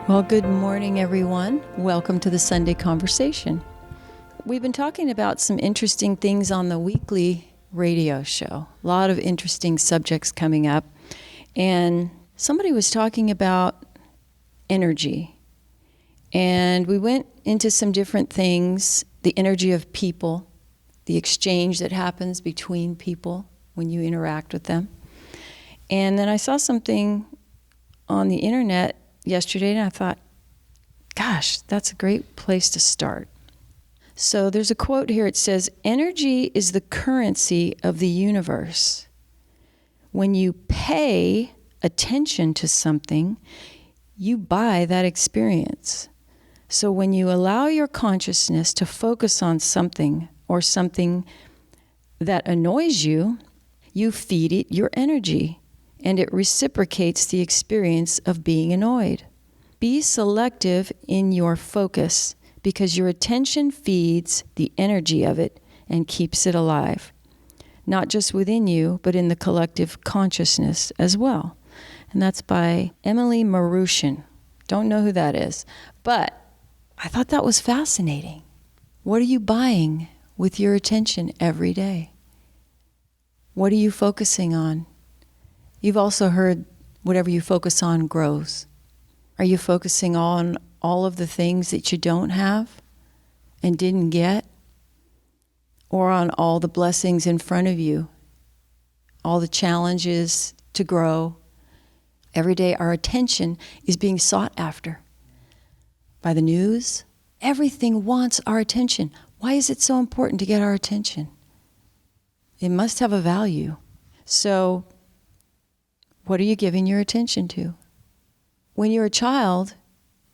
Well, good morning, everyone. Welcome to the Sunday Conversation. We've been talking about some interesting things on the weekly radio show. A lot of interesting subjects coming up. And somebody was talking about energy. And we went into some different things, the energy of people, the exchange that happens between people when you interact with them. And then I saw something on the internet yesterday, and I thought, gosh, that's a great place to start. So there's a quote here. It says, energy is the currency of the universe. When you pay attention to something, you buy that experience. So when you allow your consciousness to focus on something or something that annoys you, you feed it your energy, and it reciprocates the experience of being annoyed. Be selective in your focus because your attention feeds the energy of it and keeps it alive, not just within you, but in the collective consciousness as well. And that's by Emily Marushin. Don't know who that is, but I thought that was fascinating. What are you buying with your attention every day? What are you focusing on? You've also heard whatever you focus on grows. Are you focusing on all of the things that you don't have and didn't get? Or on all the blessings in front of you? All the challenges to grow? Every day our attention is being sought after by the news. Everything wants our attention. Why is it so important to get our attention? It must have a value. So, what are you giving your attention to? When you're a child,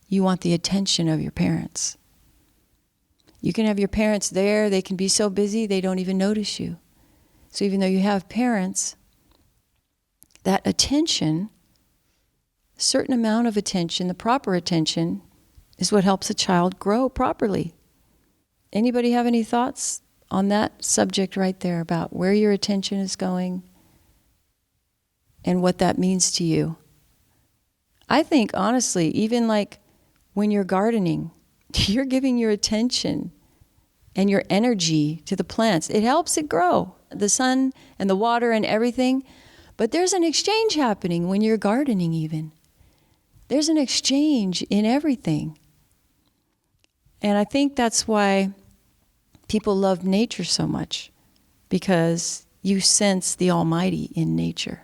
you want the attention of your parents. You can have your parents there. They can be so busy they don't even notice you. So even though you have parents, that attention, a certain amount of attention, the proper attention, is what helps a child grow properly. Anybody have any thoughts on that subject right there about where your attention is going and what that means to you? I think, honestly, even like when you're gardening, you're giving your attention and your energy to the plants. It helps it grow, the sun and the water and everything. But there's an exchange happening when you're gardening even. There's an exchange in everything. And I think that's why people love nature so much, because you sense the Almighty in nature.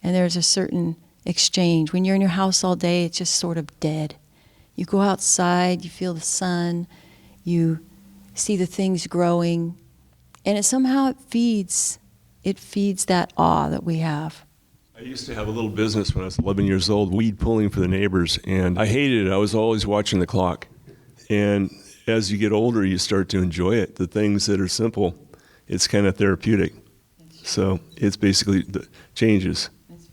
And there's a certain exchange. When you're in your house all day, it's just sort of dead. You go outside, you feel the sun, you see the things growing, and it somehow feeds that awe that we have. I used to have a little business when I was 11 years old, weed pulling for the neighbors, and I hated it. I was always watching the clock. And as you get older, you start to enjoy it. The things that are simple, it's kind of therapeutic. So it's basically the changes.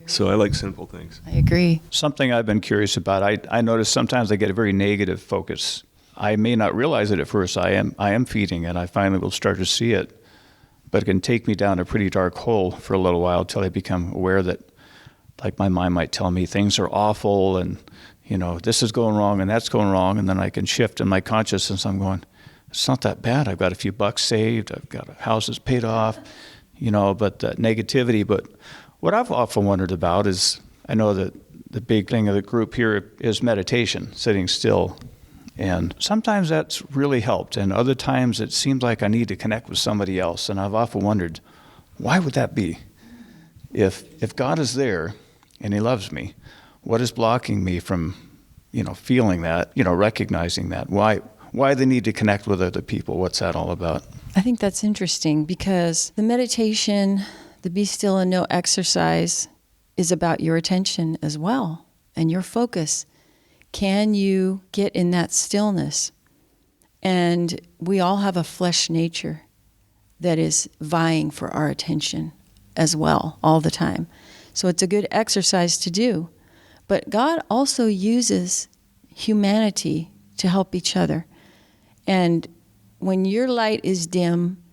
So I like simple things. I agree. Something I've been curious about, I notice sometimes I get a very negative focus. I may not realize it at first. I am feeding it. I finally will start to see it. But it can take me down a pretty dark hole for a little while until I become aware that, like, my mind might tell me things are awful and, this is going wrong and that's going wrong. And then I can shift in my consciousness. I'm going, it's not that bad. I've got a few bucks saved. I've got a house that's paid off, but that negativity. But what I've often wondered about is, I know that the big thing of the group here is meditation, sitting still. And sometimes that's really helped. And other times it seems like I need to connect with somebody else. And I've often wondered, why would that be? If God is there and he loves me, what is blocking me from, feeling that, recognizing that? Why the need to connect with other people? What's that all about? I think that's interesting because the meditation, the be still and know exercise is about your attention as well and your focus. Can you get in that stillness? And we all have a flesh nature that is vying for our attention as well all the time. So it's a good exercise to do. But God also uses humanity to help each other. And when your light is dim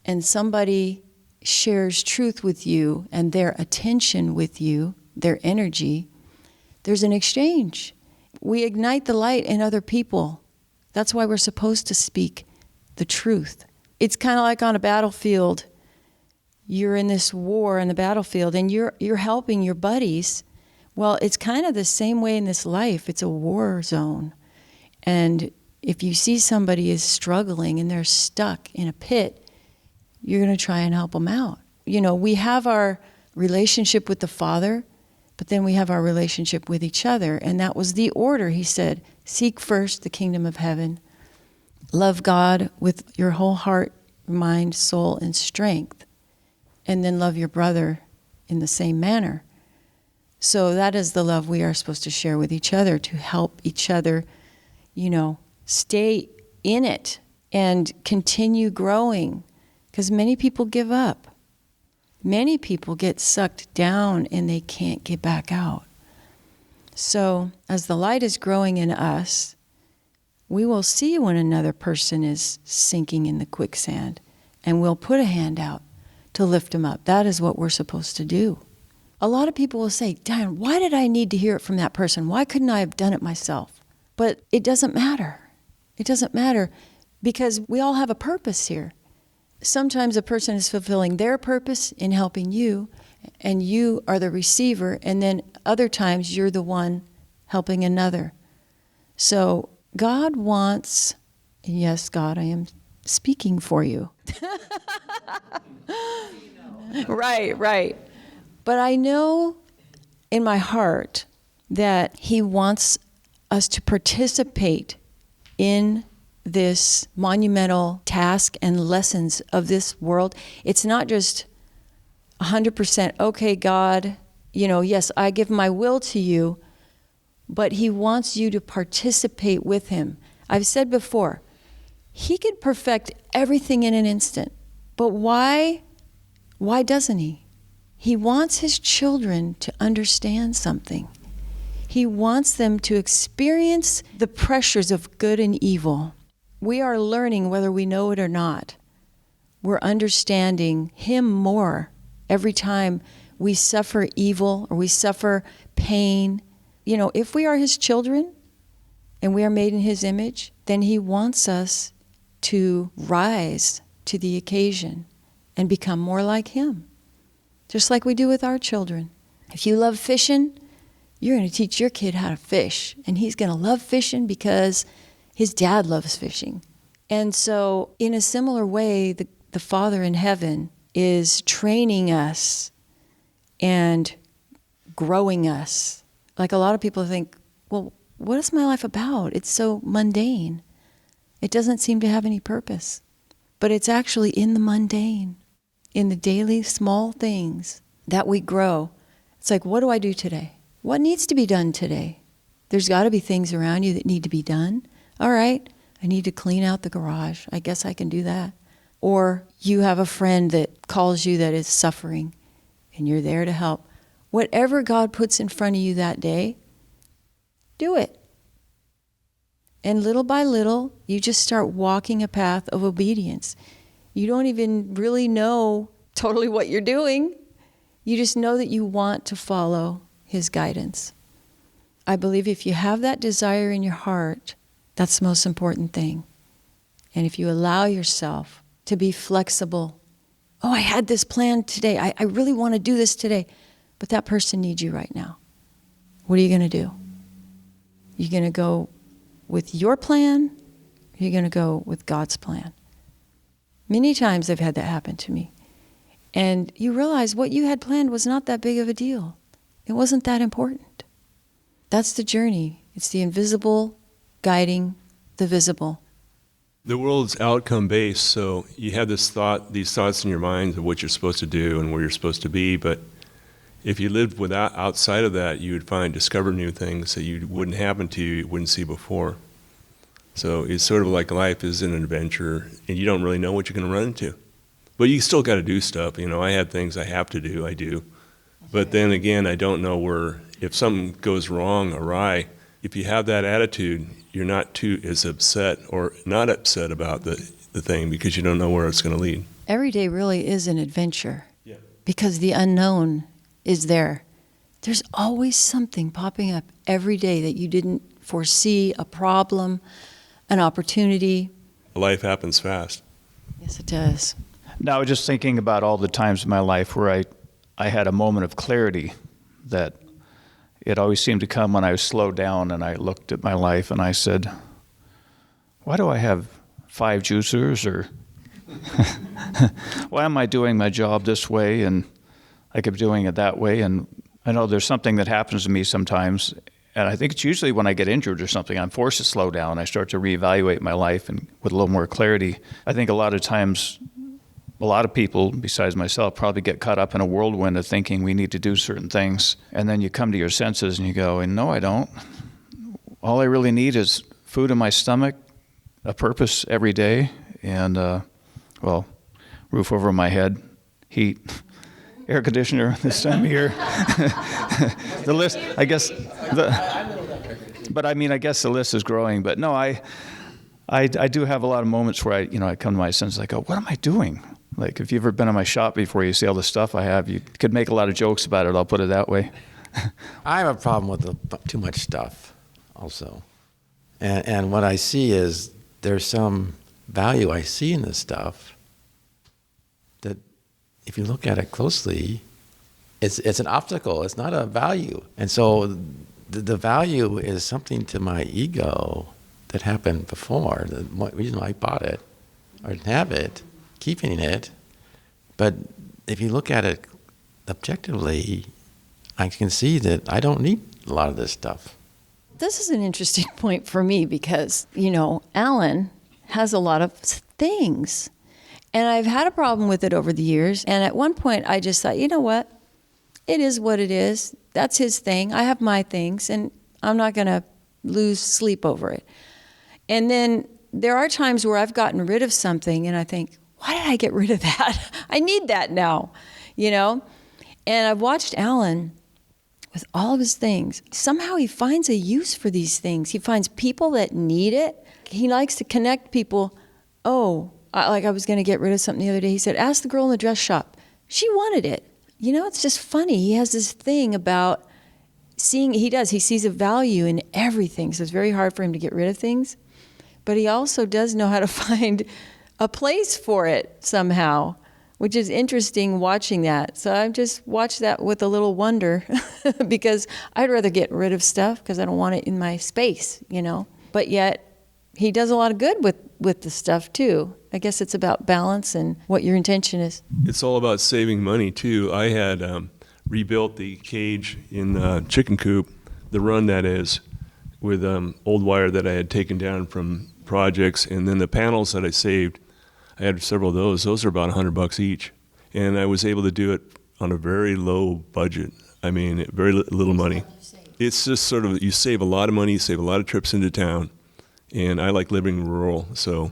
and somebody shares truth with you and their attention with you, their energy, there's an exchange. we ignite the light in other people. That's why we're supposed to speak the truth. It's kind of like on a battlefield. You're in this war in the battlefield and you're helping your buddies. Well, it's kind of the same way in this life. It's a war zone. And if you see somebody is struggling and they're stuck in a pit, you're going to try and help them out. You know, we have our relationship with the Father, but then we have our relationship with each other. And that was the order. He said, seek first the kingdom of heaven. Love God with your whole heart, mind, soul, and strength. And then love your brother in the same manner. So that is the love we are supposed to share with each other, to help each other, you know, stay in it and continue growing. Because many people give up. Many people get sucked down and they can't get back out. So as the light is growing in us, we will see when another person is sinking in the quicksand, and we'll put a hand out to lift them up. That is what we're supposed to do. A lot of people will say, Diane, why did I need to hear it from that person? Why couldn't I have done it myself? But it doesn't matter. It doesn't matter because we all have a purpose here. Sometimes a person is fulfilling their purpose in helping you, and you are the receiver, and then other times you're the one helping another. So God wants, and yes, God, I am speaking for you. Right. But I know in my heart that He wants us to participate in this monumental task and lessons of this world. It's not just 100%, okay, God, you know, yes, I give my will to you, but He wants you to participate with Him. I've said before, He could perfect everything in an instant, but why doesn't He? He wants His children to understand something. He wants them to experience the pressures of good and evil. We are learning whether we know it or not. We're understanding Him more every time we suffer evil or we suffer pain. You know, if we are His children and we are made in His image, then He wants us to rise to the occasion and become more like Him, just like we do with our children. If you love fishing, you're going to teach your kid how to fish, and he's going to love fishing because his dad loves fishing. And so in a similar way, the Father in heaven is training us and growing us. Like a lot of people think, well, what is my life about? It's so mundane. It doesn't seem to have any purpose. But it's actually in the mundane, in the daily small things that we grow. It's like, what do I do today? What needs to be done today? There's got to be things around you that need to be done. All right, I need to clean out the garage. I guess I can do that. Or you have a friend that calls you that is suffering, and you're there to help. Whatever God puts in front of you that day, do it. And little by little, you just start walking a path of obedience. You don't even really know totally what you're doing. You just know that you want to follow His guidance. I believe if you have that desire in your heart, that's the most important thing. And if you allow yourself to be flexible, oh, I had this plan today. I really want to do this today. But that person needs you right now. What are you going to do? You're going to go with your plan, or you're going to go with God's plan. Many times I've had that happen to me. And you realize what you had planned was not that big of a deal. It wasn't that important. That's the journey. It's the invisible guiding the visible. The world's outcome-based, so you have these thoughts in your mind of what you're supposed to do and where you're supposed to be, but if you lived outside of that, you would discover new things that wouldn't happen to you wouldn't see before. So it's sort of like life is an adventure, and you don't really know what you're going to run into. But you still got to do stuff. You know, I have things I have to do, I do. But then again, I don't know if something goes wrong, awry, if you have that attitude, you're not too as upset or not upset about the thing because you don't know where it's going to lead. Every day really is an adventure. Yeah. Because the unknown is there. There's always something popping up every day that you didn't foresee a problem, an opportunity. Life happens fast. Yes, it does. Now, I was just thinking about all the times in my life where I had a moment of clarity that it always seemed to come when I was slowed down and I looked at my life and I said, why do I have 5 juicers, or why am I doing my job this way and I kept doing it that way? And I know there's something that happens to me sometimes, and I think it's usually when I get injured or something, I'm forced to slow down. I start to reevaluate my life and with a little more clarity. I think a lot of times, a lot of people, besides myself, probably get caught up in a whirlwind of thinking we need to do certain things. And then you come to your senses and you go, and no, I don't. All I really need is food in my stomach, a purpose every day, and, roof over my head, heat, air conditioner this time of year. The list, I guess, I guess the list is growing. But no, I do have a lot of moments where I come to my senses. I go, what am I doing? Like, if you've ever been in my shop before, you see all the stuff I have. You could make a lot of jokes about it. I'll put it that way. I have a problem with too much stuff, also, and what I see is there's some value I see in this stuff that, if you look at it closely, it's an obstacle. It's not a value, and so the value is something to my ego that happened before. The reason why I bought it or didn't have it. Keeping it, but if you look at it objectively, I can see that I don't need a lot of this stuff. This is an interesting point for me because, Alan has a lot of things, and I've had a problem with it over the years. And at one point, I just thought, you know what? It is what it is. That's his thing. I have my things, and I'm not going to lose sleep over it. And then there are times where I've gotten rid of something, and I think, why did I get rid of that? I need that now, And I've watched Alan with all of his things. Somehow he finds a use for these things. He finds people that need it. He likes to connect people. I was going to get rid of something the other day. He said, ask the girl in the dress shop. She wanted it. It's just funny. He has this thing about seeing, he sees a value in everything. So it's very hard for him to get rid of things. But he also does know how to find a place for it somehow, which is interesting watching that. So I've just watched that with a little wonder because I'd rather get rid of stuff because I don't want it in my space, But yet he does a lot of good with the stuff too. I guess it's about balance and what your intention is. It's all about saving money too. I had rebuilt the cage in the chicken coop, the run that is, with old wire that I had taken down from projects, and then the panels that I saved, I had several of those. Those are about $100 each, and I was able to do it on a very low budget. Very little money. It's just sort of, you save a lot of money, you save a lot of trips into town, and I like living rural, so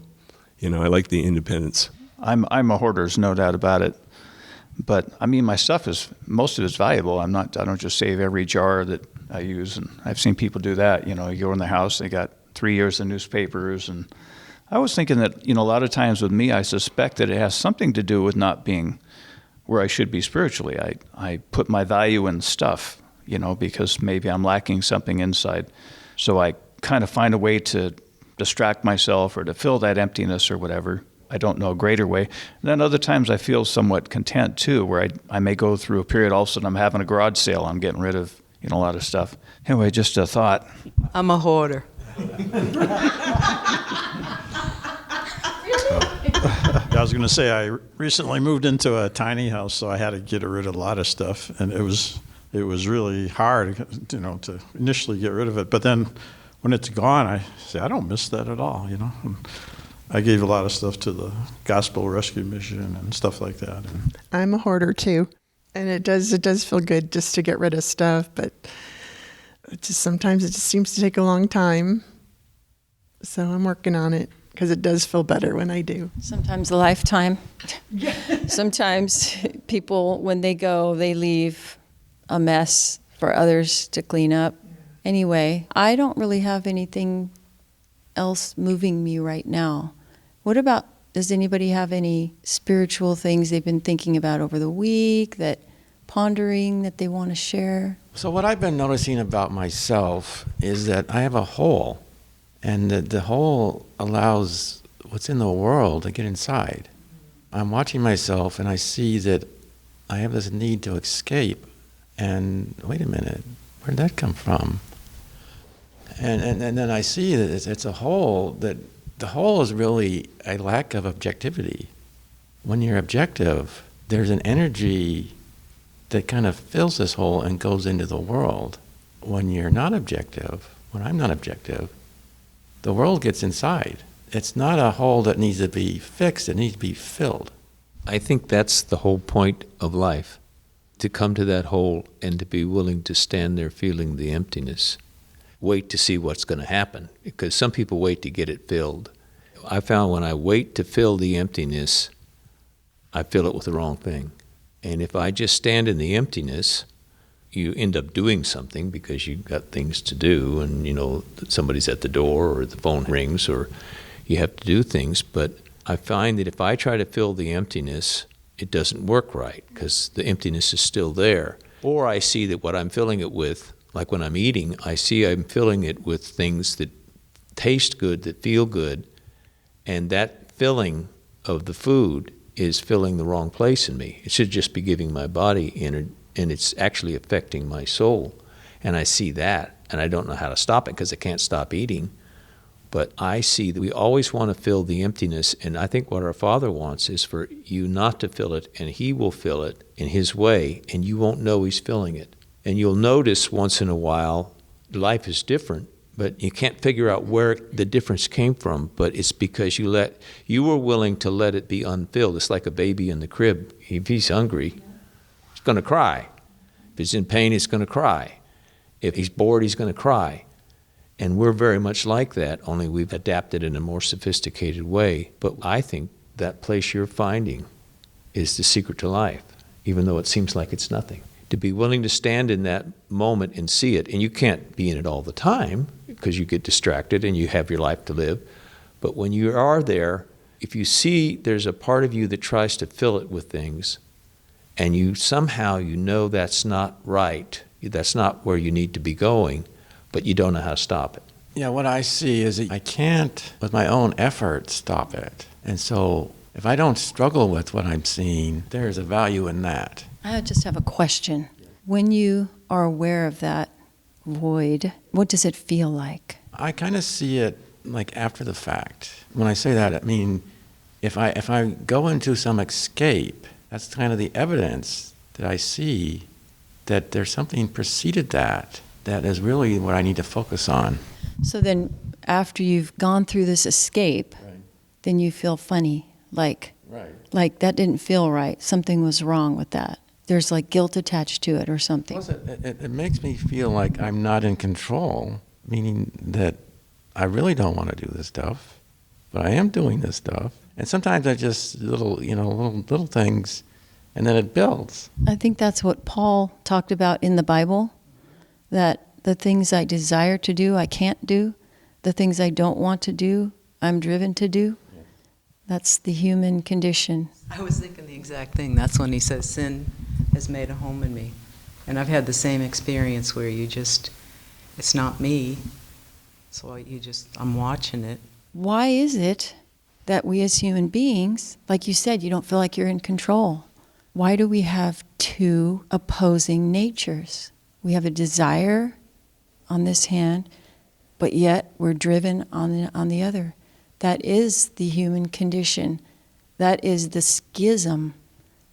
I like the independence. I'm a hoarder, there's no doubt about it. But my stuff most of it's valuable. I don't just save every jar that I use, and I've seen people do that. You go in the house, they got 3 years of newspapers, and I was thinking that, a lot of times with me, I suspect that it has something to do with not being where I should be spiritually. I put my value in stuff, because maybe I'm lacking something inside. So I kind of find a way to distract myself or to fill that emptiness or whatever. I don't know a greater way. And then other times I feel somewhat content too, where I may go through a period, all of a sudden I'm having a garage sale, I'm getting rid of, a lot of stuff. Anyway, just a thought. I'm a hoarder. I was going to say, I recently moved into a tiny house, so I had to get rid of a lot of stuff, and it was really hard, to initially get rid of it. But then when it's gone, I say, I don't miss that at all, And I gave a lot of stuff to the Gospel Rescue Mission and stuff like that. And I'm a hoarder too, and it does feel good just to get rid of stuff, but sometimes it just seems to take a long time. So I'm working on it, because it does feel better when I do. Sometimes a lifetime. Sometimes people, when they go, they leave a mess for others to clean up. Anyway, I don't really have anything else moving me right now. Does anybody have any spiritual things they've been thinking about over the week that pondering that they want to share? So what I've been noticing about myself is that I have a hole, and the hole allows what's in the world to get inside. I'm watching myself, and I see that I have this need to escape. And wait a minute, where'd that come from? And then I see that it's a hole, that the hole is really a lack of objectivity. When you're objective, there's an energy that kind of fills this hole and goes into the world. When you're not objective, when I'm not objective, the world gets inside. It's not a hole that needs to be fixed, it needs to be filled. I think that's the whole point of life, to come to that hole and to be willing to stand there feeling the emptiness. Wait to see what's going to happen, because some people wait to get it filled. I found when I wait to fill the emptiness, I fill it with the wrong thing. And if I just stand in the emptiness, you end up doing something because you've got things to do, and you know somebody's at the door or the phone rings or you have to do things. But I find that if I try to fill the emptiness, it doesn't work right because the emptiness is still there. Or I see that what I'm filling it with, like when I'm eating, I see I'm filling it with things that taste good, that feel good, and that filling of the food is filling the wrong place in me. It should just be giving my body energy, and it's actually affecting my soul. And I see that, and I don't know how to stop it because I can't stop eating. But I see that we always want to fill the emptiness, and I think what our Father wants is for you not to fill it, and He will fill it in His way, and you won't know He's filling it. And you'll notice once in a while life is different, but you can't figure out where the difference came from, but it's because you were willing to let it be unfilled. It's like a baby in the crib. If he's hungry, he's going to cry. If he's in pain, he's going to cry. If he's bored, he's going to cry. And we're very much like that, only we've adapted in a more sophisticated way. But I think that place you're finding is the secret to life, even though it seems like it's nothing. To be willing to stand in that moment and see it, and you can't be in it all the time because you get distracted and you have your life to live. But when you are there, if you see there's a part of you that tries to fill it with things, and you somehow you know that's not right, that's not where you need to be going, but you don't know how to stop it. Yeah, what I see is that I can't, with my own effort, stop it. And so if I don't struggle with what I'm seeing, there's a value in that. I just have a question. When you are aware of that void, what does it feel like? I kind of see it like after the fact. When I say that, I mean, if I go into some escape, that's kind of the evidence that I see that there's something preceded that is really what I need to focus on. So then after you've gone through this escape, Right. then you feel funny, like that didn't feel right. Something was wrong with that. There's like guilt attached to it or something. Plus, it makes me feel like I'm not in control, meaning that I really don't want to do this stuff, but I am doing this stuff. And sometimes I just little things, and then it builds. I think that's what Paul talked about in the Bible, that the things I desire to do, I can't do. The things I don't want to do, I'm driven to do. That's the human condition. I was thinking the exact thing. That's when he says, sin has made a home in me. And I've had the same experience where it's not me. So I'm watching it. Why is it that we as human beings, like you said, you don't feel like you're in control? Why do we have two opposing natures? We have a desire on this hand, but yet we're driven on the other. That is the human condition. That is the schism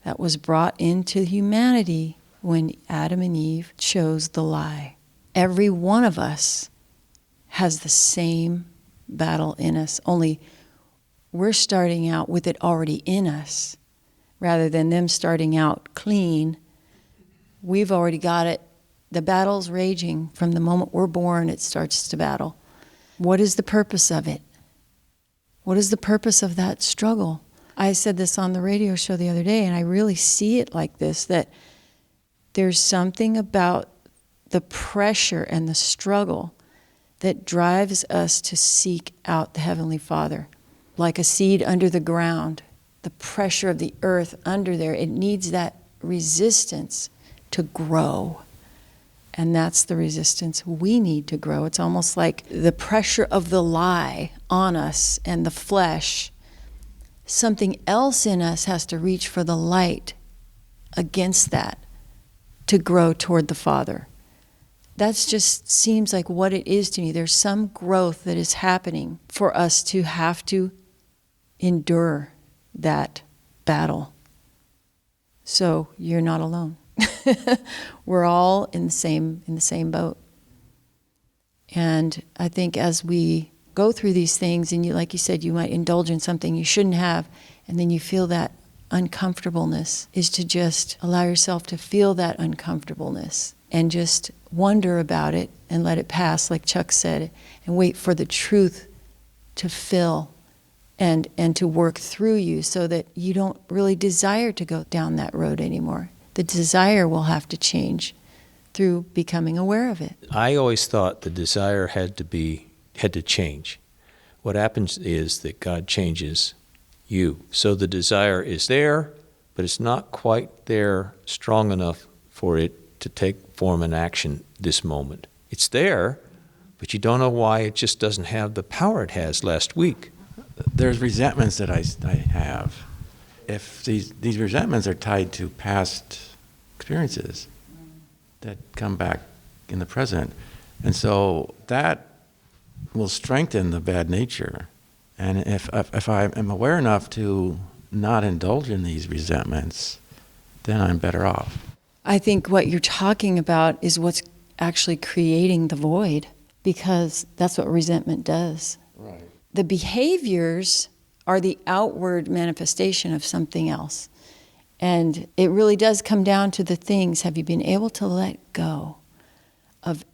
that was brought into humanity when Adam and Eve chose the lie. Every one of us has the same battle in us, only we're starting out with it already in us, rather than them starting out clean. We've already got it. The battle's raging. From the moment we're born, it starts to battle. What is the purpose of it? What is the purpose of that struggle? I said this on the radio show the other day, and I really see it like this, that there's something about the pressure and the struggle that drives us to seek out the Heavenly Father. Like a seed under the ground, the pressure of the earth under there, it needs that resistance. to grow. And that's the resistance we need to grow. It's almost like the pressure of the lie on us and the flesh. Something else in us has to reach for the light against that to grow toward the Father. That just seems like what it is to me. There's some growth that is happening for us to have to endure that battle. So you're not alone. We're all in the same boat. And I think as we go through these things, and you, like you said, you might indulge in something you shouldn't have, and then you feel that uncomfortableness, is to just allow yourself to feel that uncomfortableness and just wonder about it and let it pass, like Chuck said, and wait for the truth to fill and to work through you so that you don't really desire to go down that road anymore. The desire will have to change through becoming aware of it. I always thought the desire had to change. What happens is that God changes you. So the desire is there, but it's not quite there strong enough for it to take form and action this moment. It's there, but you don't know why it just doesn't have the power it has last week. There's resentments that I have. If these resentments are tied to past experiences that come back in the present, and so that will strengthen the bad nature. And if I am aware enough to not indulge in these resentments, then I'm better off. I think what you're talking about is what's actually creating the void, because that's what resentment does. Right. The behaviors are the outward manifestation of something else. And it really does come down to the things. Have you been able to let go of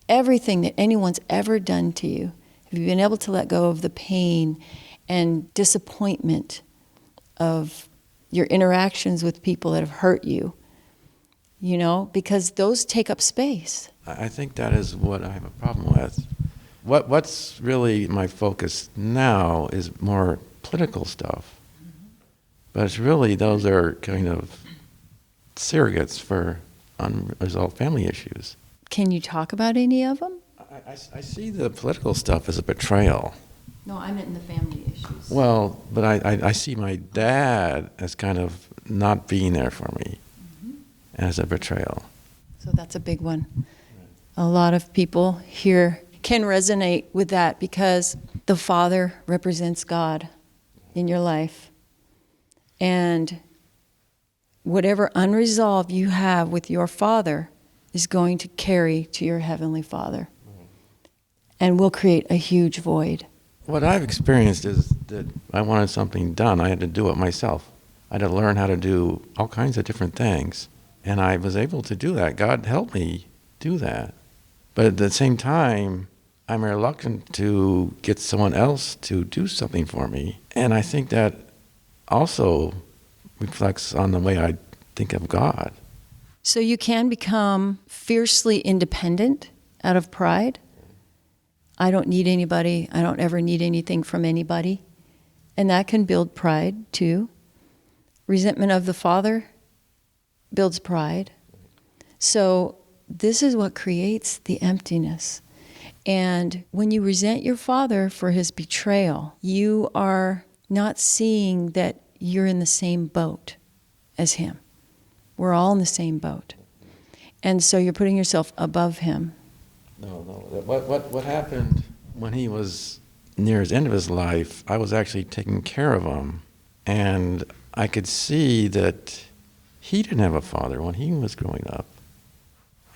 everything that anyone's ever done to you? Have you been able to let go of the pain and disappointment of your interactions with people that have hurt you? You know, because those take up space. I think that is what I have a problem with. What's really my focus now is more political stuff. But it's really, those are kind of surrogates for unresolved family issues. Can you talk about any of them? I see the political stuff as a betrayal. No, I meant in the family issues. Well, but I see my dad as kind of not being there for me, as a betrayal. So that's a big one. A lot of people here can resonate with that because the Father represents God in your life. And whatever unresolved you have with your Father is going to carry to your Heavenly Father and will create a huge void. What I've experienced is that I wanted something done. I had to do it myself. I had to learn how to do all kinds of different things. And I was able to do that. God helped me do that. But at the same time, I'm reluctant to get someone else to do something for me. And I think that also reflects on the way I think of God. So you can become fiercely independent out of pride. I don't need anybody. I don't ever need anything from anybody. And that can build pride too. Resentment of the Father builds pride. So this is what creates the emptiness. And when you resent your Father for his betrayal, you are not seeing that you're in the same boat as him. We're all in the same boat. And so you're putting yourself above him. No. What happened when he was near his end of his life, I was actually taking care of him. And I could see that he didn't have a father when he was growing up.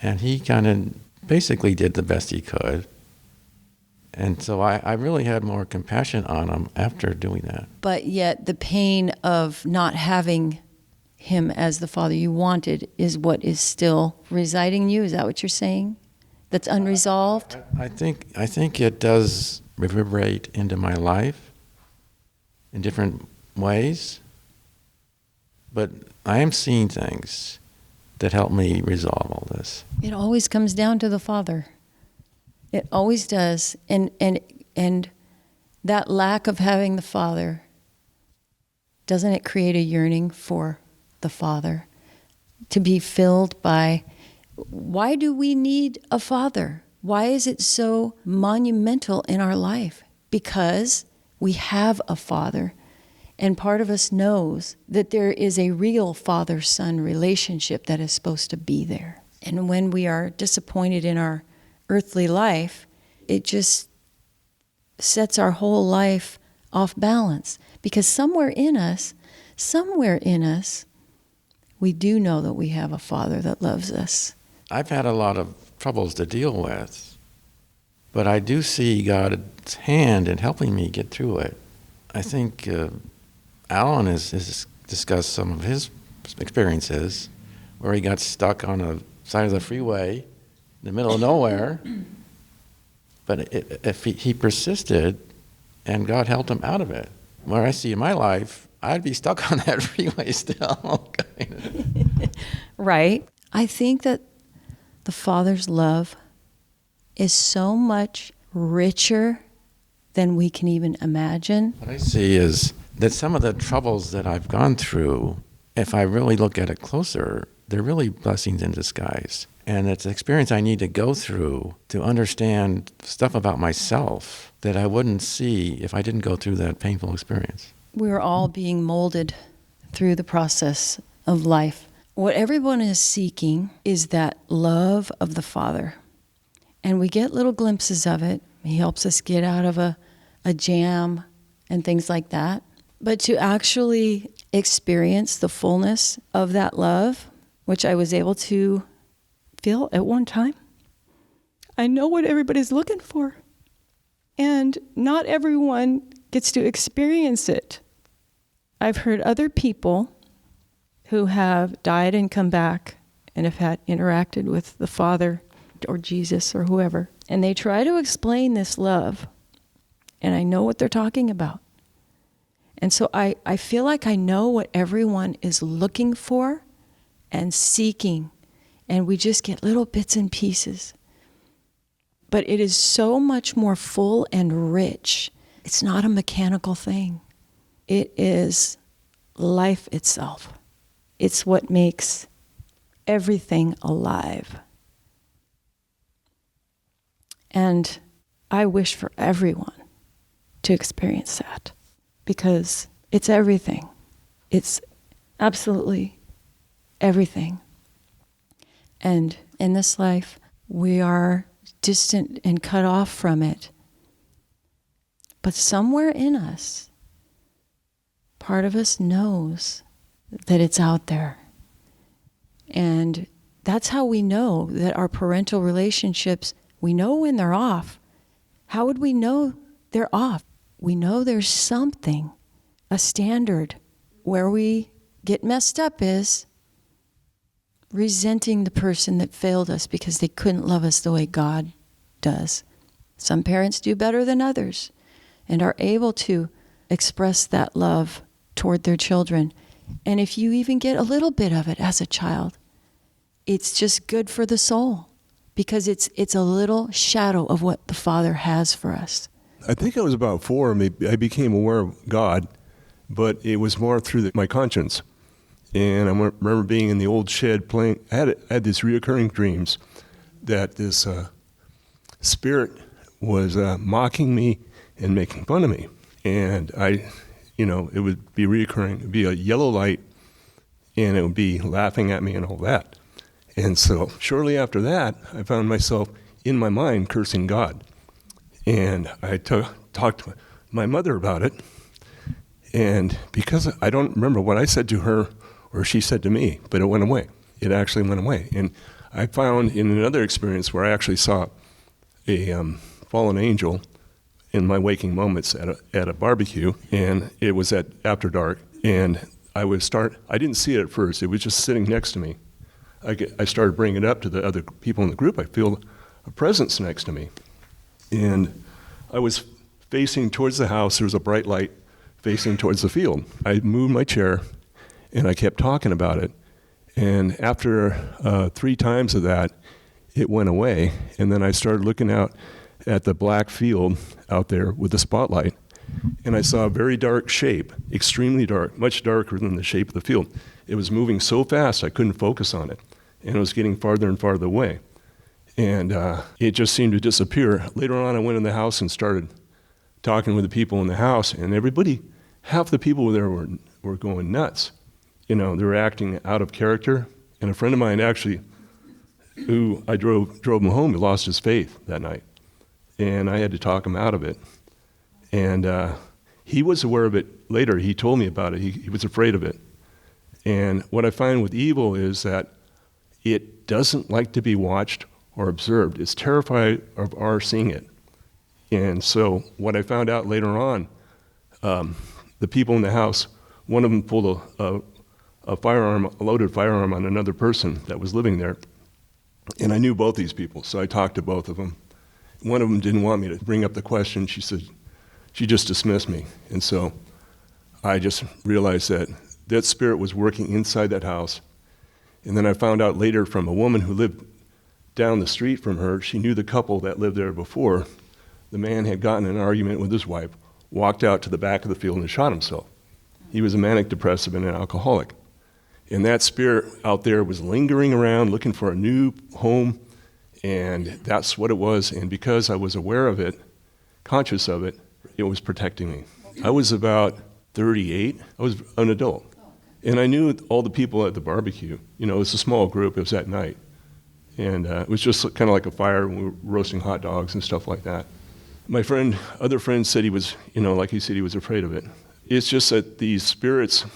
And he kind of basically did the best he could. And so I really had more compassion on him after doing that. But yet the pain of not having him as the father you wanted is what is still residing in you? Is that what you're saying? That's unresolved? I think it does reverberate into my life in different ways. But I am seeing things that help me resolve all this. It always comes down to the Father. It always does. And that lack of having the Father, doesn't it create a yearning for the Father? to be filled by, why do we need a father? Why is it so monumental in our life? Because we have a father, and part of us knows that there is a real father-son relationship that is supposed to be there. And when we are disappointed in our earthly life, it just sets our whole life off balance. Because somewhere in us, we do know that we have a father that loves us. I've had a lot of troubles to deal with, but I do see God's hand in helping me get through it. I think Alan has discussed some of his experiences where he got stuck on a side of the freeway in the middle of nowhere, but if he persisted, and God helped him out of it. Where I see in my life, I'd be stuck on that freeway still. Right. I think that the Father's love is so much richer than we can even imagine. What I see is that some of the troubles that I've gone through, if I really look at it closer, they're really blessings in disguise. And it's an experience I need to go through to understand stuff about myself that I wouldn't see if I didn't go through that painful experience. We're all being molded through the process of life. What everyone is seeking is that love of the Father. And we get little glimpses of it. He helps us get out of a jam and things like that. But to actually experience the fullness of that love, which I was able to feel at one time, I know what everybody's looking for. And not everyone gets to experience it. I've heard other people who have died and come back and have had interacted with the Father or Jesus or whoever, and they try to explain this love, and I know what they're talking about. And so I feel like I know what everyone is looking for and seeking, and we just get little bits and pieces. But it is so much more full and rich. It's not a mechanical thing. It is life itself. It's what makes everything alive. And I wish for everyone to experience that, because it's everything. It's absolutely everything. And in this life, we are distant and cut off from it. But somewhere in us, part of us knows that it's out there. And that's how we know that our parental relationships, we know when they're off. How would we know they're off? We know there's something, a standard. Where we get messed up is resenting the person that failed us because they couldn't love us the way God does. Some parents do better than others and are able to express that love toward their children. And if you even get a little bit of it as a child, it's just good for the soul, because it's a little shadow of what the Father has for us. I think I was about 4, maybe I became aware of God, but it was more through my conscience. And I remember being in the old shed playing. I had these reoccurring dreams that this spirit was mocking me and making fun of me. And it would be reoccurring. It would be a yellow light, and it would be laughing at me and all that. And so shortly after that, I found myself in my mind cursing God. And I talked to my mother about it. And because I don't remember what I said to her or she said to me, but it went away. It actually went away. And I found in another experience where I actually saw a fallen angel in my waking moments at a barbecue, and it was after dark. And I didn't see it at first. It was just sitting next to me. I started bringing it up to the other people in the group. I feel a presence next to me. And I was facing towards the house. There was a bright light facing towards the field. I moved my chair, and I kept talking about it. And after 3 times of that, it went away. And then I started looking out at the black field out there with the spotlight. and I saw a very dark shape, extremely dark, much darker than the shape of the field. It was moving so fast I couldn't focus on it, and it was getting farther and farther away. And it just seemed to disappear. Later on, I went in the house and started talking with the people in the house, and half the people there were going nuts. They were acting out of character. And a friend of mine actually, who I drove him home, he lost his faith that night. And I had to talk him out of it. And he was aware of it later. He told me about it. He was afraid of it. And what I find with evil is that it doesn't like to be watched or observed. It's terrified of our seeing it. And so what I found out later on, the people in the house, one of them pulled a loaded firearm on another person that was living there. And I knew both these people, so I talked to both of them. One of them didn't want me to bring up the question. She said, she just dismissed me. And so I just realized that spirit was working inside that house. And then I found out later from a woman who lived down the street from her, she knew the couple that lived there before. The man had gotten in an argument with his wife, walked out to the back of the field and shot himself. He was a manic depressive and an alcoholic. And that spirit out there was lingering around looking for a new home, and that's what it was. And because I was aware of it, conscious of it, it was protecting me. I was about 38. I was an adult. And I knew all the people at the barbecue. It was a small group. It was at night. And it was just kind of like a fire, and we were roasting hot dogs and stuff like that. My other friend said he was, like he said, he was afraid of it. It's just that these spirits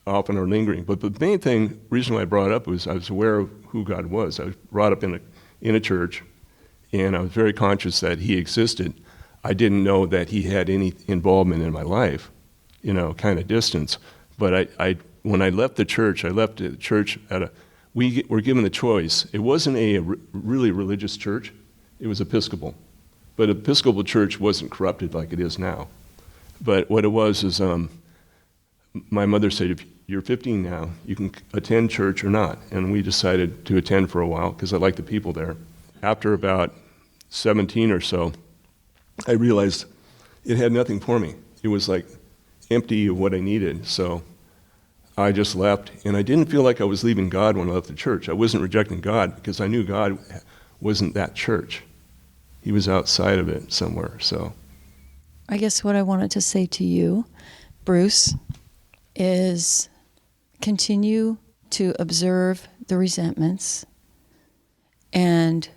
often are lingering. But the main reason why I brought it up was I was aware of who God was. I was brought up in a church, and I was very conscious that he existed. I didn't know that he had any involvement in my life, kind of distance. But when I left the church, we were given the choice. It wasn't a really religious church. It was Episcopal. But Episcopal church wasn't corrupted like it is now. But what it was is my mother said, if you're 15 now, you can attend church or not. And we decided to attend for a while because I liked the people there. After about 17 or so, I realized it had nothing for me. It was like empty of what I needed. So I just left, and I didn't feel like I was leaving God when I left the church. I wasn't rejecting God because I knew God wasn't that church. He was outside of it somewhere. So I guess what I wanted to say to you, Bruce, is continue to observe the resentments and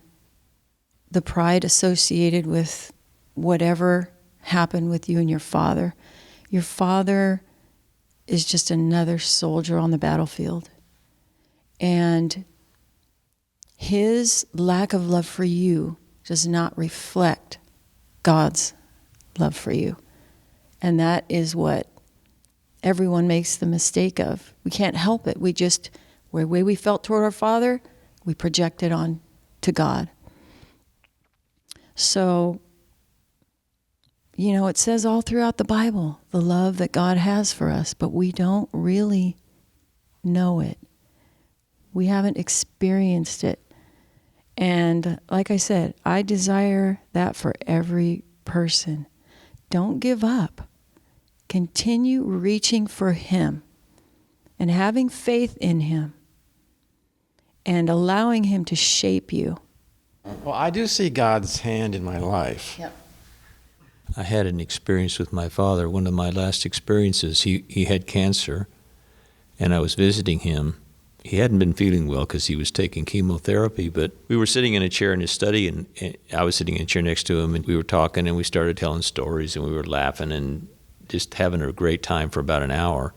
the pride associated with whatever happened with you and your father. Your father is just another soldier on the battlefield. And his lack of love for you does not reflect God's love for you. And that is what everyone makes the mistake of. We can't help it. The way we felt toward our father, we project it on to God. So, it says all throughout the Bible, the love that God has for us, but we don't really know it. We haven't experienced it. And like I said, I desire that for every person. Don't give up. Continue reaching for Him and having faith in Him and allowing Him to shape you. Well, I do see God's hand in my life. Yep. I had an experience with my father. One of my last experiences, he had cancer, and I was visiting him. He hadn't been feeling well because he was taking chemotherapy, but we were sitting in a chair in his study, and I was sitting in a chair next to him, and we were talking, and we started telling stories, and we were laughing and just having a great time for about an hour.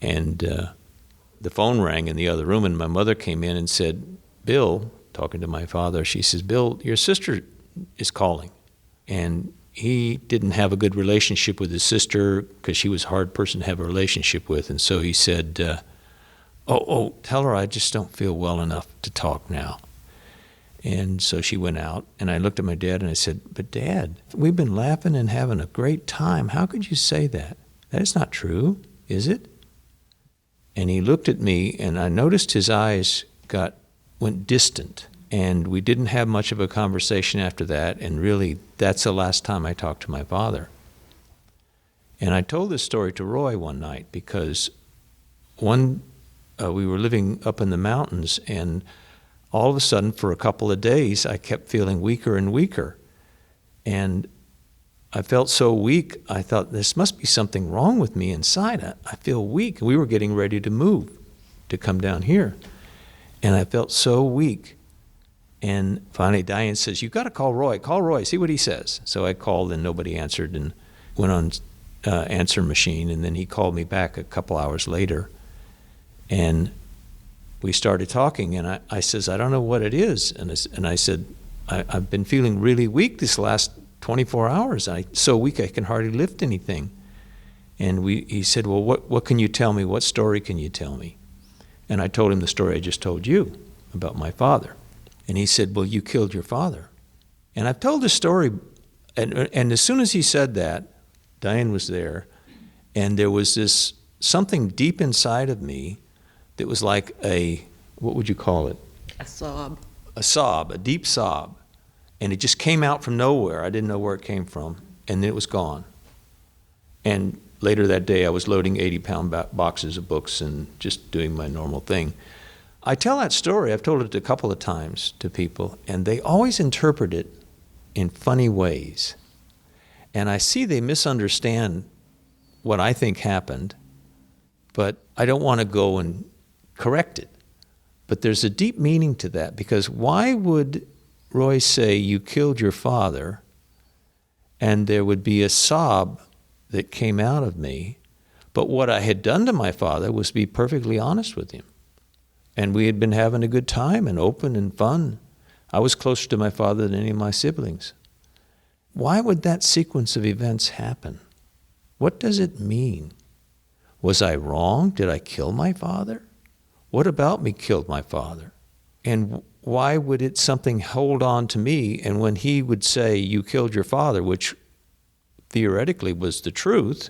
And the phone rang in the other room, and my mother came in and said, Bill, talking to my father, she says, Bill, your sister is calling. And he didn't have a good relationship with his sister because she was a hard person to have a relationship with. And so he said, tell her I just don't feel well enough to talk now. And so she went out, and I looked at my dad and I said, but Dad, we've been laughing and having a great time. How could you say that? That is not true, is it? And he looked at me, and I noticed his eyes went distant. And we didn't have much of a conversation after that, and really, that's the last time I talked to my father. And I told this story to Roy one night because we were living up in the mountains, and all of a sudden, for a couple of days, I kept feeling weaker and weaker. And I felt so weak, I thought, this must be something wrong with me inside. I feel weak. We were getting ready to move, to come down here. And I felt so weak. And finally, Diane says, "You've got to call Roy. Call Roy, see what he says." So I called, and nobody answered, and went on answer machine. And then he called me back a couple hours later. And we started talking, and I says, "I don't know what it is." And I said, I've been feeling really weak this last 24 hours. I'm so weak I can hardly lift anything. And he said, "Well, what can you tell me? What story can you tell me?" And I told him the story I just told you about my father. And he said, "Well, you killed your father." And I've told this story, and as soon as he said that, Diane was there, and there was this something deep inside of me that was like what would you call it? A sob. A sob, a deep sob. And it just came out from nowhere. I didn't know where it came from, and then it was gone. And later that day, I was loading 80-pound boxes of books and just doing my normal thing. I tell that story, I've told it a couple of times to people, and they always interpret it in funny ways. And I see they misunderstand what I think happened, but I don't want to go and correct it. But there's a deep meaning to that, because why would Roy say, "You killed your father," and there would be a sob that came out of me? But what I had done to my father was be perfectly honest with him. And we had been having a good time and open and fun. I was closer to my father than any of my siblings. Why would that sequence of events happen? What does it mean? Was I wrong? Did I kill my father? What about me killed my father? And why would something hold on to me? And when he would say, "You killed your father," which theoretically was the truth,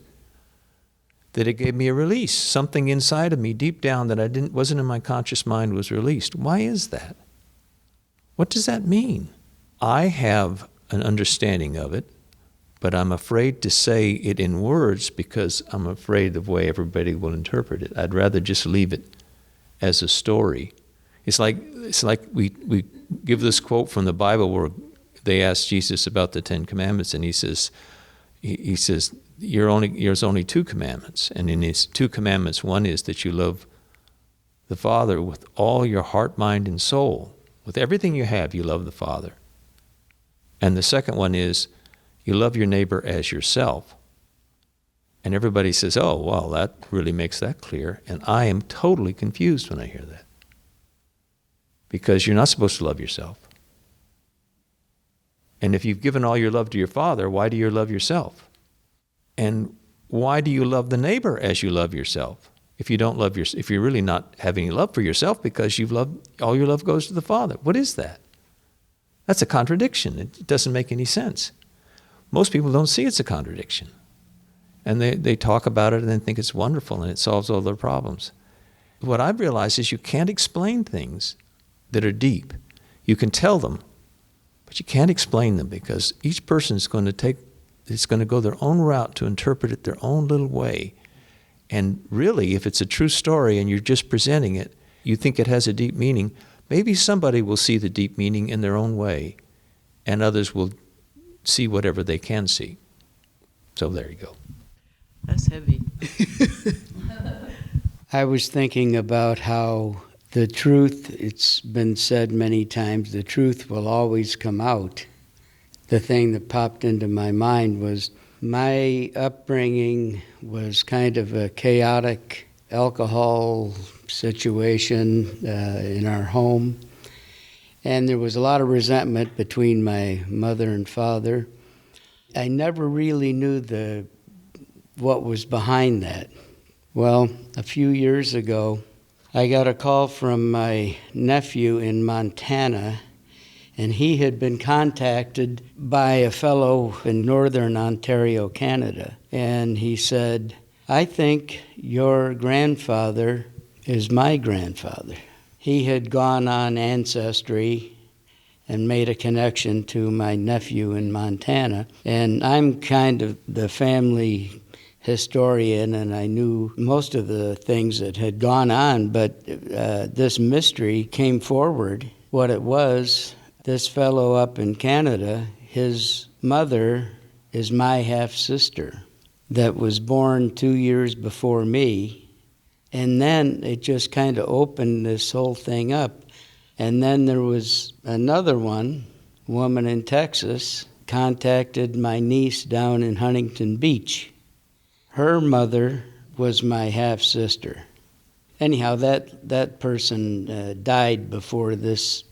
that it gave me a release. Something inside of me, deep down, that wasn't in my conscious mind, was released. Why is that? What does that mean? I have an understanding of it, but I'm afraid to say it in words because I'm afraid of the way everybody will interpret it. I'd rather just leave it as a story. It's like we give this quote from the Bible where they asked Jesus about the 10 Commandments, and he says, there's only 2 commandments. And in his 2 commandments, one is that you love the Father with all your heart, mind, and soul. With everything you have, you love the Father. And the second one is you love your neighbor as yourself. And everybody says, "Oh, well, that really makes that clear." And I am totally confused when I hear that. Because you're not supposed to love yourself. And if you've given all your love to your Father, why do you love yourself? And why do you love the neighbor as you love yourself? If you're really not having any love for yourself because all your love goes to the Father. What is that? That's a contradiction. It doesn't make any sense. Most people don't see it's a contradiction. And they talk about it and then think it's wonderful and it solves all their problems. What I've realized is you can't explain things that are deep. You can tell them, but you can't explain them because each person is going to go their own route to interpret it their own little way. And really, if it's a true story and you're just presenting it, you think it has a deep meaning, maybe somebody will see the deep meaning in their own way, and others will see whatever they can see. So there you go. That's heavy. I was thinking about how the truth, it's been said many times, the truth will always come out. The thing that popped into my mind was my upbringing was kind of a chaotic alcohol situation in our home. And there was a lot of resentment between my mother and father. I never really knew what was behind that. Well, a few years ago, I got a call from my nephew in Montana, and he had been contacted by a fellow in northern Ontario, Canada. And he said, "I think your grandfather is my grandfather." He had gone on Ancestry and made a connection to my nephew in Montana. And I'm kind of the family historian, and I knew most of the things that had gone on, but this mystery came forward. What it was, this fellow up in Canada, his mother is my half-sister that was born 2 years before me. And then it just kind of opened this whole thing up. And then there was another woman in Texas, contacted my niece down in Huntington Beach. Her mother was my half-sister. Anyhow, that person died before this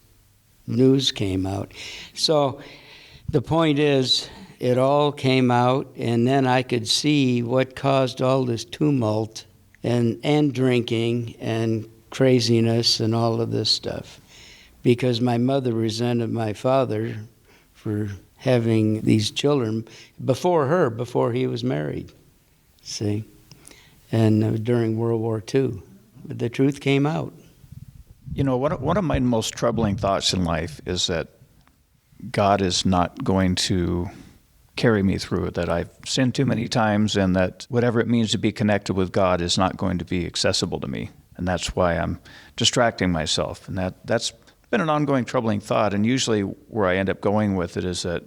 news came out. So the point is, it all came out, and then I could see what caused all this tumult and drinking and craziness and all of this stuff. Because my mother resented my father for having these children before he was married. See? And during World War II. But the truth came out. You know, one of my most troubling thoughts in life is that God is not going to carry me through it, that I've sinned too many times, and that whatever it means to be connected with God is not going to be accessible to me. And that's why I'm distracting myself. And that's been an ongoing troubling thought. And usually where I end up going with it is that,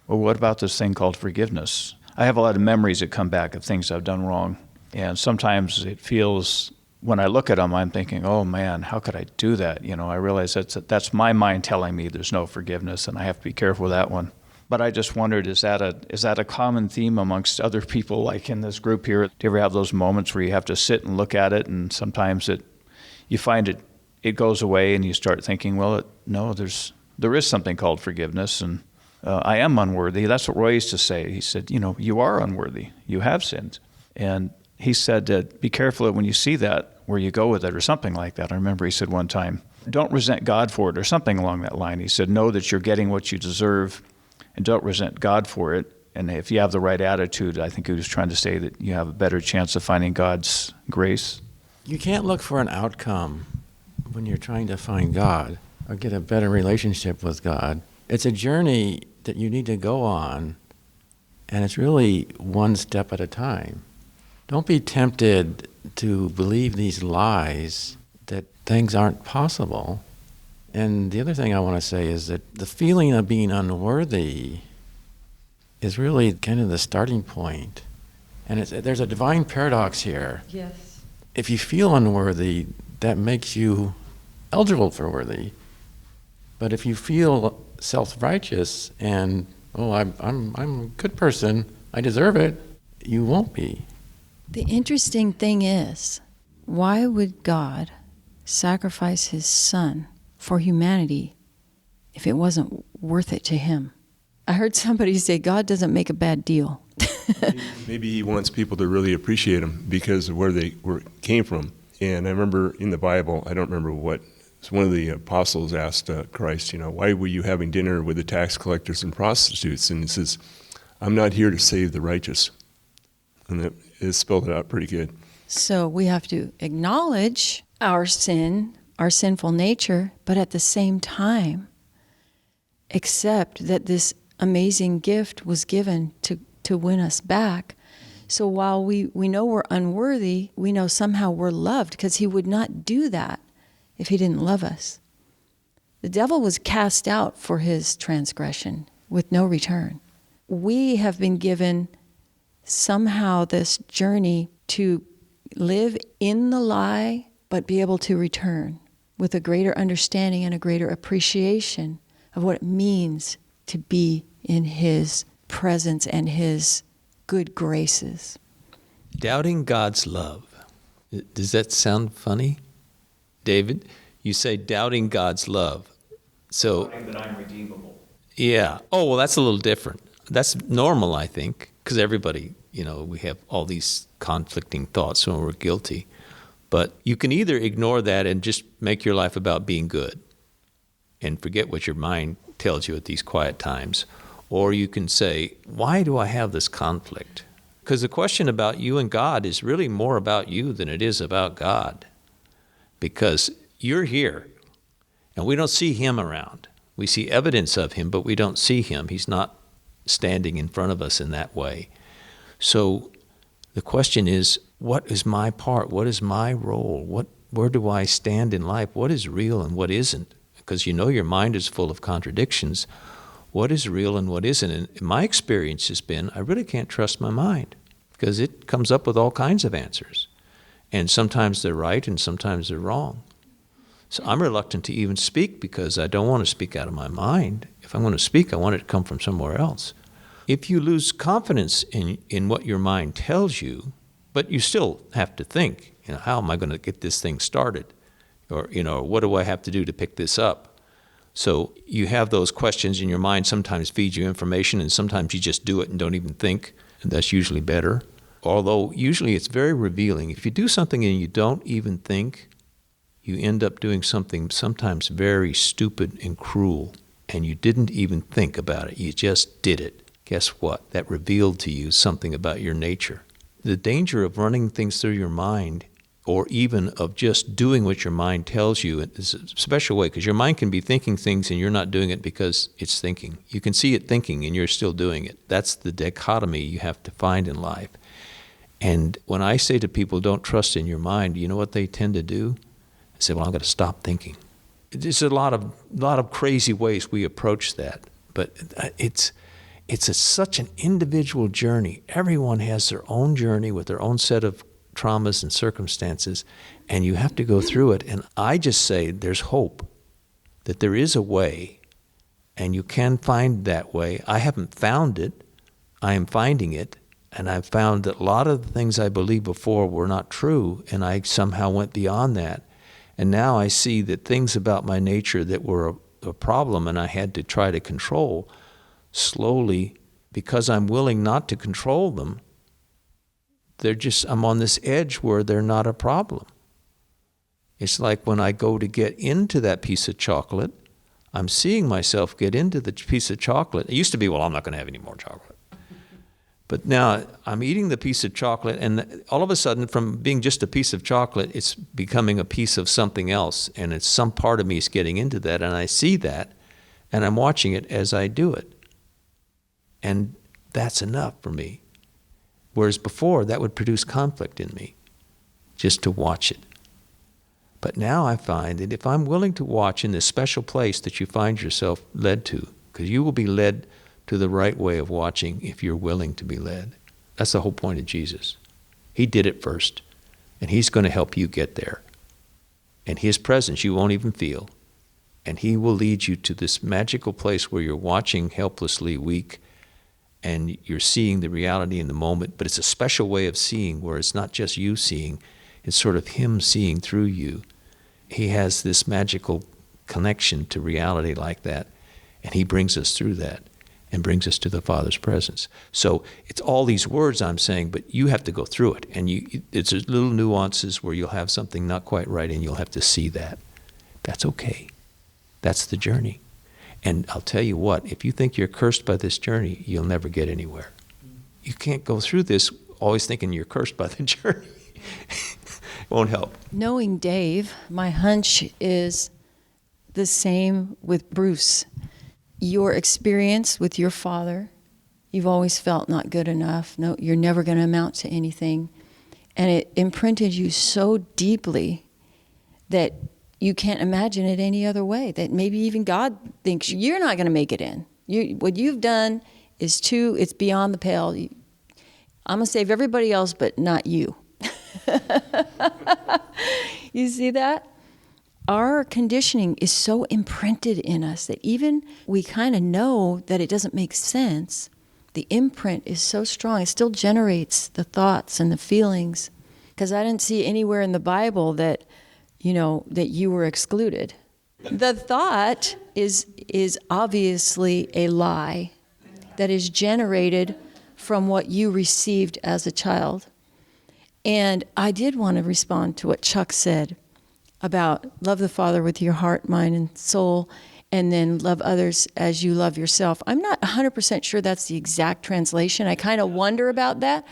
well, what about this thing called forgiveness? I have a lot of memories that come back of things I've done wrong. And sometimes it feels, when I look at them, I'm thinking, oh man, how could I do that? You know, I realize that's my mind telling me there's no forgiveness, and I have to be careful with that one. But I just wondered, is that a common theme amongst other people, like in this group here? Do you ever have those moments where you have to sit and look at it, and sometimes you find it goes away, and you start thinking, well, there is something called forgiveness, and I am unworthy. That's what Roy used to say. He said, you know, you are unworthy. You have sinned. And he said, be careful when you see that, where you go with it, or something like that. I remember he said one time, don't resent God for it, or something along that line. He said, know that you're getting what you deserve, and don't resent God for it. And if you have the right attitude, I think he was trying to say that you have a better chance of finding God's grace. You can't look for an outcome when you're trying to find God or get a better relationship with God. It's a journey that you need to go on, and it's really one step at a time. Don't be tempted to believe these lies that things aren't possible. And the other thing I want to say is that the feeling of being unworthy is really kind of the starting point. And there's a divine paradox here. Yes. If you feel unworthy, that makes you eligible for worthy. But if you feel self-righteous and, I'm a good person, I deserve it, you won't be. The interesting thing is, why would God sacrifice his son for humanity if it wasn't worth it to him? I heard somebody say God doesn't make a bad deal. Maybe he wants people to really appreciate him because of where they came from. And I remember in the Bible, I don't remember what, one of the apostles asked Christ, why were you having dinner with the tax collectors and prostitutes? And he says, I'm not here to save the righteous. And it spelled it out pretty good. So we have to acknowledge our sin, our sinful nature, but at the same time, accept that this amazing gift was given to win us back. So while we know we're unworthy, we know somehow we're loved, because he would not do that if he didn't love us. The devil was cast out for his transgression with no return. We have been given somehow this journey to live in the lie, but be able to return with a greater understanding and a greater appreciation of what it means to be in his presence and his good graces. Doubting God's love. Does that sound funny? David, you say doubting God's love. So Doubting that I'm redeemable. Yeah. Oh, well, that's a little different. That's normal, I think, because everybody, we have all these conflicting thoughts when we're guilty. But you can either ignore that and just make your life about being good and forget what your mind tells you at these quiet times. Or you can say, why do I have this conflict? Because the question about you and God is really more about you than it is about God. Because you're here, and we don't see him around. We see evidence of him, but we don't see him. He's not standing in front of us in that way. So The question is, what is my part? What is my role? Where do I stand in life? What is real and what isn't? Because you know your mind is full of contradictions. What is real and what isn't? And my experience has been, I really can't trust my mind because it comes up with all kinds of answers. And sometimes they're right and sometimes they're wrong. So I'm reluctant to even speak because I don't want to speak out of my mind. If I'm going to speak, I want it to come from somewhere else. If you lose confidence in what your mind tells you, but you still have to think, how am I going to get this thing started? Or, what do I have to do to pick this up? So you have those questions in your mind, sometimes feed you information, and sometimes you just do it and don't even think, and that's usually better. Although usually it's very revealing. If you do something and you don't even think, you end up doing something sometimes very stupid and cruel, and you didn't even think about it. You just did it. Guess what? That revealed to you something about your nature. The danger of running things through your mind, or even of just doing what your mind tells you, is a special way, because your mind can be thinking things and you're not doing it because it's thinking. You can see it thinking and you're still doing it. That's the dichotomy you have to find in life. And when I say to people, don't trust in your mind, you know what they tend to do? I say, well, I'm going to stop thinking. There's a lot of crazy ways we approach that, but it's such an individual journey. Everyone has their own journey with their own set of traumas and circumstances, and you have to go through it. And I just say there's hope, that there is a way, and you can find that way. I haven't found it. I am finding it, and I've found that a lot of the things I believed before were not true, and I somehow went beyond that. And now I see that things about my nature that were a problem and I had to try to control, slowly, because I'm willing not to control them, I'm on this edge where they're not a problem. It's like when I go to get into that piece of chocolate, I'm seeing myself get into the piece of chocolate. It used to be, well, I'm not going to have any more chocolate. But now I'm eating the piece of chocolate, and all of a sudden, from being just a piece of chocolate, it's becoming a piece of something else, and it's some part of me is getting into that, and I see that, and I'm watching it as I do it. And that's enough for me. Whereas before, that would produce conflict in me, just to watch it. But now I find that if I'm willing to watch in this special place that you find yourself led to, because you will be led to the right way of watching if you're willing to be led. That's the whole point of Jesus. He did it first, and he's going to help you get there. And his presence you won't even feel. And he will lead you to this magical place where you're watching helplessly weak, and you're seeing the reality in the moment, but it's a special way of seeing where it's not just you seeing, it's sort of him seeing through you. He has this magical connection to reality like that, and he brings us through that and brings us to the Father's presence. So it's all these words I'm saying, but you have to go through it, and it's little nuances where you'll have something not quite right, and you'll have to see that. That's okay. That's the journey. And I'll tell you what, if you think you're cursed by this journey, you'll never get anywhere. You can't go through this always thinking you're cursed by the journey. Won't help. Knowing Dave, my hunch is the same with Bruce. Your experience with your father, you've always felt not good enough. No, you're never going to amount to anything. And it imprinted you so deeply that you can't imagine it any other way, that maybe even God thinks you're not going to make it in. What you've done is it's beyond the pale. I'm going to save everybody else, but not you. You see that? Our conditioning is so imprinted in us that even we kind of know that it doesn't make sense. The imprint is so strong. It still generates the thoughts and the feelings. Because I didn't see anywhere in the Bible that you were excluded. The thought is obviously a lie that is generated from what you received as a child. And I did want to respond to what Chuck said about love the Father with your heart, mind, and soul, and then love others as you love yourself. I'm not 100% sure that's the exact translation. I kind of wonder about that.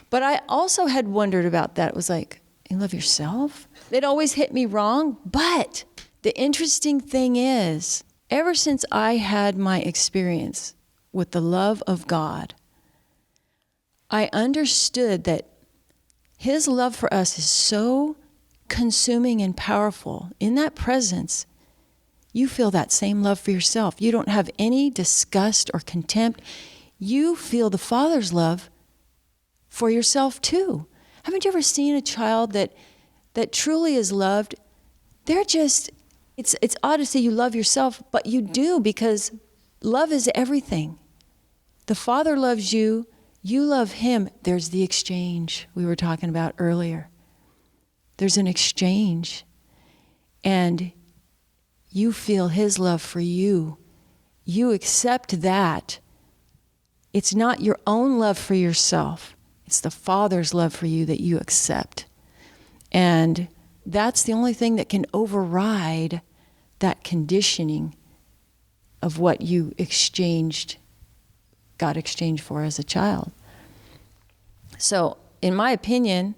But I also had wondered about that. It was like, you love yourself? It always hit me wrong. But the interesting thing is, ever since I had my experience with the love of God, I understood that His love for us is so consuming and powerful. In that presence, you feel that same love for yourself. You don't have any disgust or contempt. You feel the Father's love for yourself too. Haven't you ever seen a child that truly is loved? They're just, it's odd to say you love yourself, but you do, because love is everything. The Father loves you, you love Him. There's the exchange we were talking about earlier. There's an exchange. And you feel His love for you. You accept that. It's not your own love for yourself. It's the Father's love for you that you accept. And that's the only thing that can override that conditioning of what you got exchanged for as a child. So, in my opinion,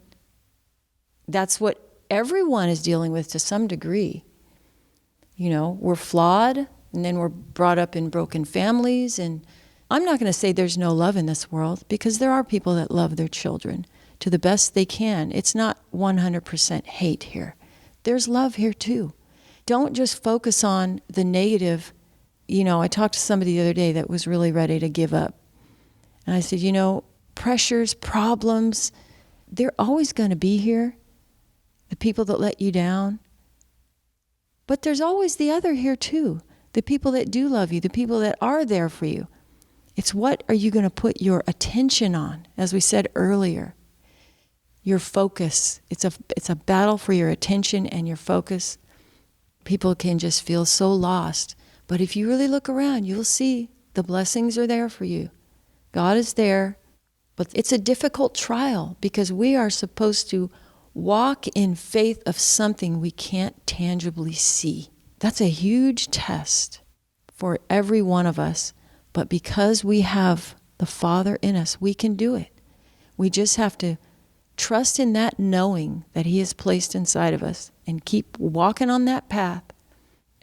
that's what everyone is dealing with to some degree. You know, we're flawed, and then we're brought up in broken families. And I'm not going to say there's no love in this world, because there are people that love their children to the best they can. It's not 100% hate here. There's love here too. Don't just focus on the negative. You know, I talked to somebody the other day that was really ready to give up. And I said, you know, pressures, problems, they're always going to be here. The people that let you down. But there's always the other here too. The people that do love you, the people that are there for you. It's what are you going to put your attention on? As we said earlier, your focus. It's a battle for your attention and your focus. People can just feel so lost. But if you really look around, you'll see the blessings are there for you. God is there. But it's a difficult trial, because we are supposed to walk in faith of something we can't tangibly see. That's a huge test for every one of us. But because we have the Father in us, we can do it. We just have to trust in that knowing that He has placed inside of us and keep walking on that path.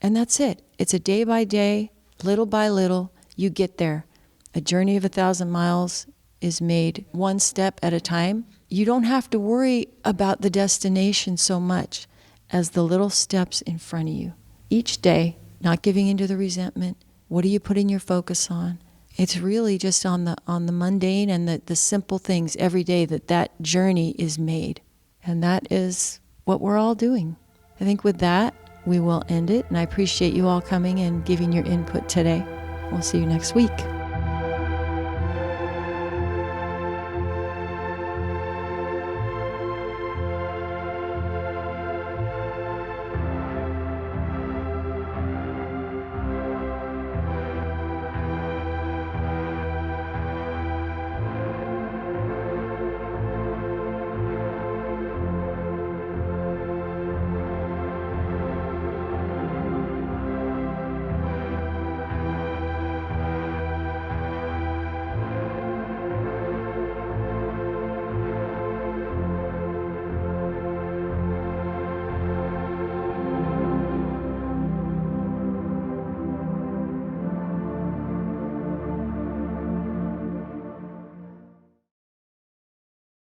And that's it. It's a day by day, little by little, you get there. A journey of 1,000 miles is made one step at a time. You don't have to worry about the destination so much as the little steps in front of you. Each day, not giving into the resentment. What are you putting your focus on? It's really just on the mundane and the simple things every day that journey is made. And that is what we're all doing. I think with that, we will end it. And I appreciate you all coming and giving your input today. We'll see you next week.